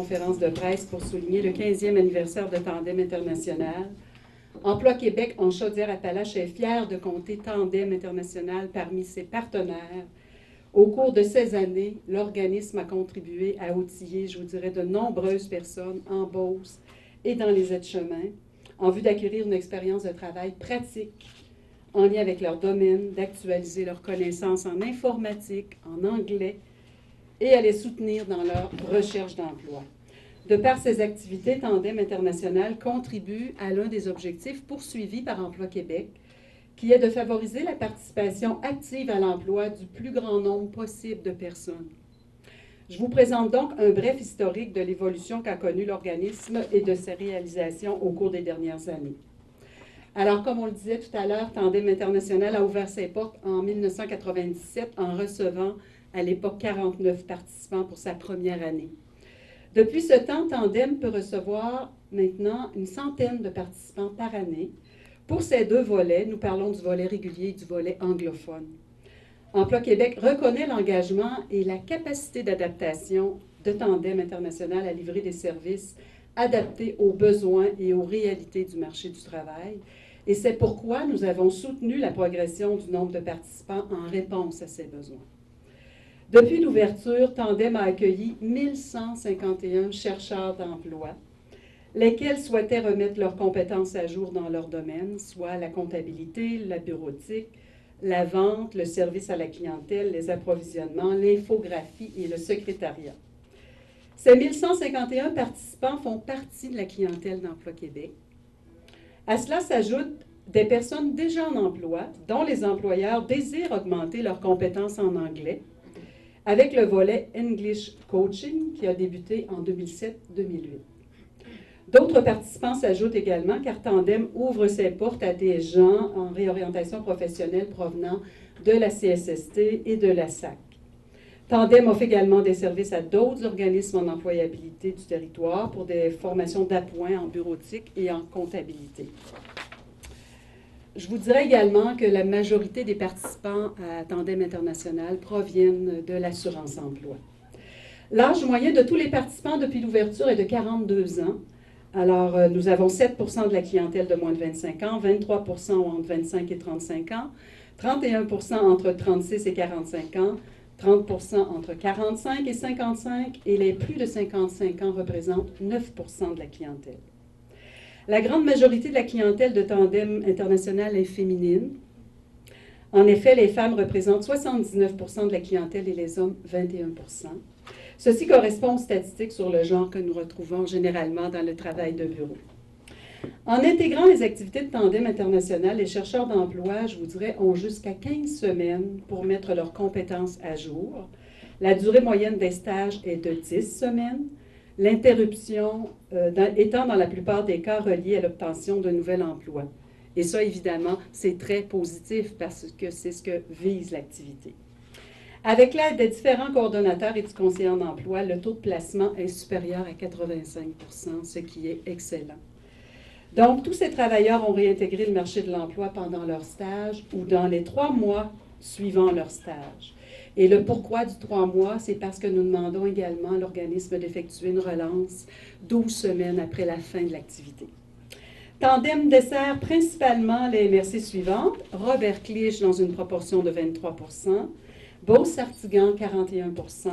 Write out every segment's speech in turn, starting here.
conférence de presse pour souligner le 15e anniversaire de Tandem International. Emploi Québec en Chaudière-Appalaches est fier de compter Tandem International parmi ses partenaires. Au cours de ces années, l'organisme a contribué à outiller, je vous dirais, de nombreuses personnes en Beauce et dans les aides-chemins, en vue d'acquérir une expérience de travail pratique en lien avec leur domaine, d'actualiser leurs connaissances en informatique, en anglais, et à les soutenir dans leur recherche d'emploi. De par ces activités, Tandem International contribue à l'un des objectifs poursuivis par Emploi Québec, qui est de favoriser la participation active à l'emploi du plus grand nombre possible de personnes. Je vous présente donc un bref historique de l'évolution qu'a connue l'organisme et de ses réalisations au cours des dernières années. Alors, comme on le disait tout à l'heure, Tandem International a ouvert ses portes en 1997 en recevant à l'époque 49 participants pour sa première année. Depuis ce temps, Tandem peut recevoir maintenant une centaine de participants par année. Pour ces deux volets, nous parlons du volet régulier et du volet anglophone. Emploi Québec reconnaît l'engagement et la capacité d'adaptation de Tandem International à livrer des services adaptés aux besoins et aux réalités du marché du travail. Et c'est pourquoi nous avons soutenu la progression du nombre de participants en réponse à ces besoins. Depuis l'ouverture, Tandem a accueilli 1151 chercheurs d'emploi, lesquels souhaitaient remettre leurs compétences à jour dans leur domaine, soit la comptabilité, la bureautique, la vente, le service à la clientèle, les approvisionnements, l'infographie et le secrétariat. Ces 1151 participants font partie de la clientèle d'Emploi Québec. À cela s'ajoutent des personnes déjà en emploi, dont les employeurs désirent augmenter leurs compétences en anglais, avec le volet English Coaching qui a débuté en 2007-2008. D'autres participants s'ajoutent également car Tandem ouvre ses portes à des gens en réorientation professionnelle provenant de la CSST et de la SAC. Tandem offre également des services à d'autres organismes en employabilité du territoire pour des formations d'appoint en bureautique et en comptabilité. Je vous dirais également que la majorité des participants à Tandem International proviennent de l'assurance-emploi. L'âge moyen de tous les participants depuis l'ouverture est de 42 ans. Alors, nous avons 7 % de la clientèle de moins de 25 ans, 23 % entre 25 et 35 ans, 31 % entre 36 et 45 ans, 30 % entre 45 et 55, et les plus de 55 ans représentent 9 % de la clientèle. La grande majorité de la clientèle de Tandem International est féminine. En effet, les femmes représentent 79 % de la clientèle et les hommes 21 %. Ceci correspond aux statistiques sur le genre que nous retrouvons généralement dans le travail de bureau. En intégrant les activités de Tandem International, les chercheurs d'emploi, je vous dirais, ont jusqu'à 15 semaines pour mettre leurs compétences à jour. La durée moyenne des stages est de 10 semaines. L'interruption étant dans la plupart des cas reliée à l'obtention d'un nouvel emploi. Et ça, évidemment, c'est très positif parce que c'est ce que vise l'activité. Avec l'aide des différents coordonnateurs et du conseiller en emploi, le taux de placement est supérieur à 85 %, ce qui est excellent. Donc, tous ces travailleurs ont réintégré le marché de l'emploi pendant leur stage ou dans les 3 mois suivant leur stage. Et le pourquoi du 3 mois, c'est parce que nous demandons également à l'organisme d'effectuer une relance 12 semaines après la fin de l'activité. Tandem dessert principalement les MRC suivantes: Robert Clich dans une proportion de 23 %, Beauce-Sartigan 41 %,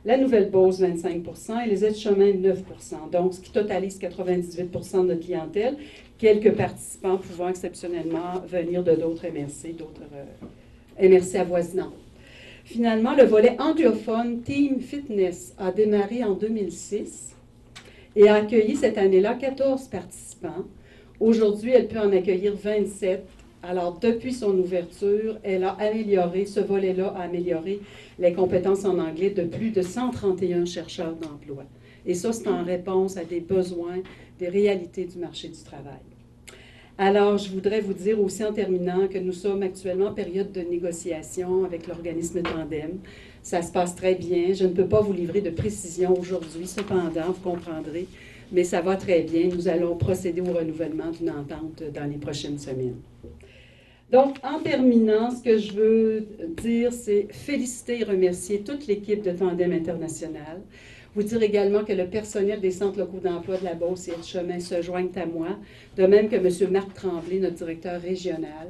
la Nouvelle-Beauce 25 % et les aides-chemins 9 %. Donc, ce qui totalise 98 % de notre clientèle, quelques participants pouvant exceptionnellement venir de d'autres MRC, d'autres MRC avoisinants. Finalement, le volet anglophone Team Fitness a démarré en 2006 et a accueilli cette année-là 14 participants. Aujourd'hui, elle peut en accueillir 27. Alors, depuis son ouverture, elle a amélioré, ce volet-là a amélioré les compétences en anglais de plus de 131 chercheurs d'emploi. Et ça, c'est en réponse à des besoins, des réalités du marché du travail. Alors, je voudrais vous dire aussi en terminant que nous sommes actuellement en période de négociation avec l'organisme Tandem. Ça se passe très bien. Je ne peux pas vous livrer de précision aujourd'hui, cependant, vous comprendrez, mais ça va très bien. Nous allons procéder au renouvellement d'une entente dans les prochaines semaines. Donc, en terminant, ce que je veux dire, c'est féliciter et remercier toute l'équipe de Tandem International. Vous dire également que le personnel des centres locaux d'emploi de la Beauce et de Chemin se joignent à moi, de même que M. Marc Tremblay, notre directeur régional,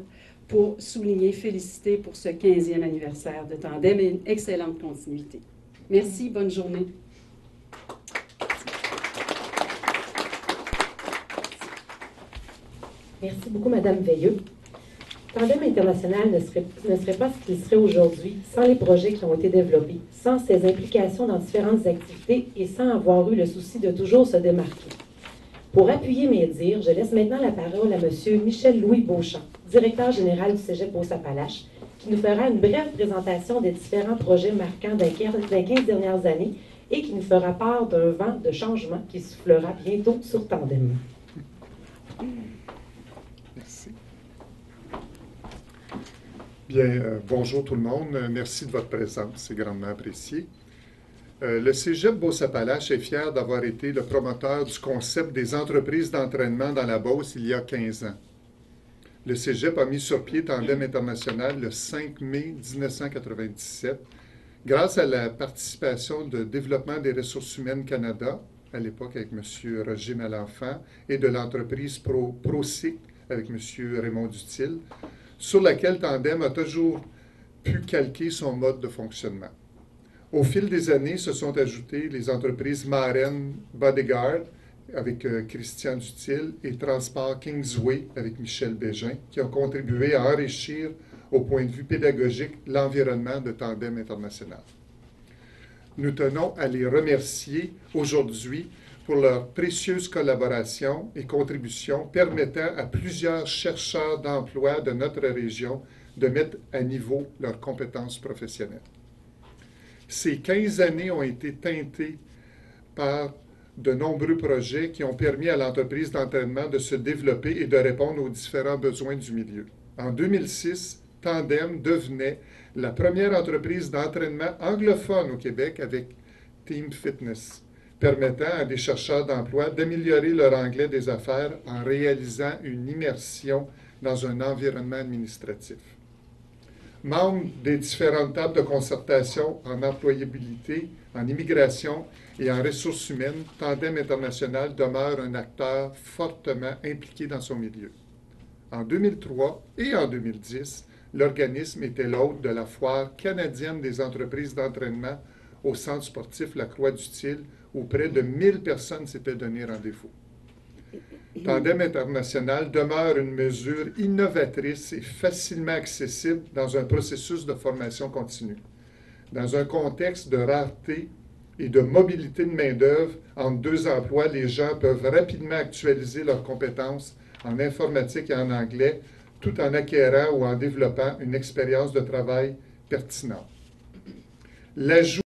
pour souligner, féliciter pour ce 15e anniversaire de Tandem et une excellente continuité. Merci, bonne journée. Merci beaucoup, Mme Veilleux. Tandem International ne serait pas ce qu'il serait aujourd'hui sans les projets qui ont été développés, sans ses implications dans différentes activités et sans avoir eu le souci de toujours se démarquer. Pour appuyer mes dires, je laisse maintenant la parole à M. Michel-Louis Beauchamp, directeur général du Cégep Beauce-Appalaches, qui nous fera une brève présentation des différents projets marquants des 15 dernières années et qui nous fera part d'un vent de changement qui soufflera bientôt sur Tandem. Merci. Bien, bonjour tout le monde. Merci de votre présence, c'est grandement apprécié. Le Cégep Beauce-Appalaches est fier d'avoir été le promoteur du concept des entreprises d'entraînement dans la Beauce il y a 15 ans. Le Cégep a mis sur pied Tandem International le 5 mai 1997 grâce à la participation de Développement des ressources humaines Canada, à l'époque avec M. Roger Malenfant, et de l'entreprise ProSic avec M. Raymond Dutil, sur laquelle Tandem a toujours pu calquer son mode de fonctionnement. Au fil des années, se sont ajoutées les entreprises Maren Bodyguard avec Christian Dutil et Transport Kingsway avec Michel Bégin, qui ont contribué à enrichir, au point de vue pédagogique, l'environnement de Tandem International. Nous tenons à les remercier aujourd'hui pour leur précieuse collaboration et contribution permettant à plusieurs chercheurs d'emploi de notre région de mettre à niveau leurs compétences professionnelles. Ces 15 années ont été teintées par de nombreux projets qui ont permis à l'entreprise d'entraînement de se développer et de répondre aux différents besoins du milieu. En 2006, Tandem devenait la première entreprise d'entraînement anglophone au Québec avec Team Fitness, permettant à des chercheurs d'emploi d'améliorer leur anglais des affaires en réalisant une immersion dans un environnement administratif. Membre des différentes tables de concertation en employabilité, en immigration et en ressources humaines, Tandem International demeure un acteur fortement impliqué dans son milieu. En 2003 et en 2010, l'organisme était l'hôte de la foire canadienne des entreprises d'entraînement au centre sportif La Croix-du-Til, où près de 1000 personnes s'étaient donné rendez-vous. Tandem International demeure une mesure innovatrice et facilement accessible dans un processus de formation continue. Dans un contexte de rareté et de mobilité de main-d'œuvre entre deux emplois, les gens peuvent rapidement actualiser leurs compétences en informatique et en anglais, tout en acquérant ou en développant une expérience de travail pertinente. L'ajout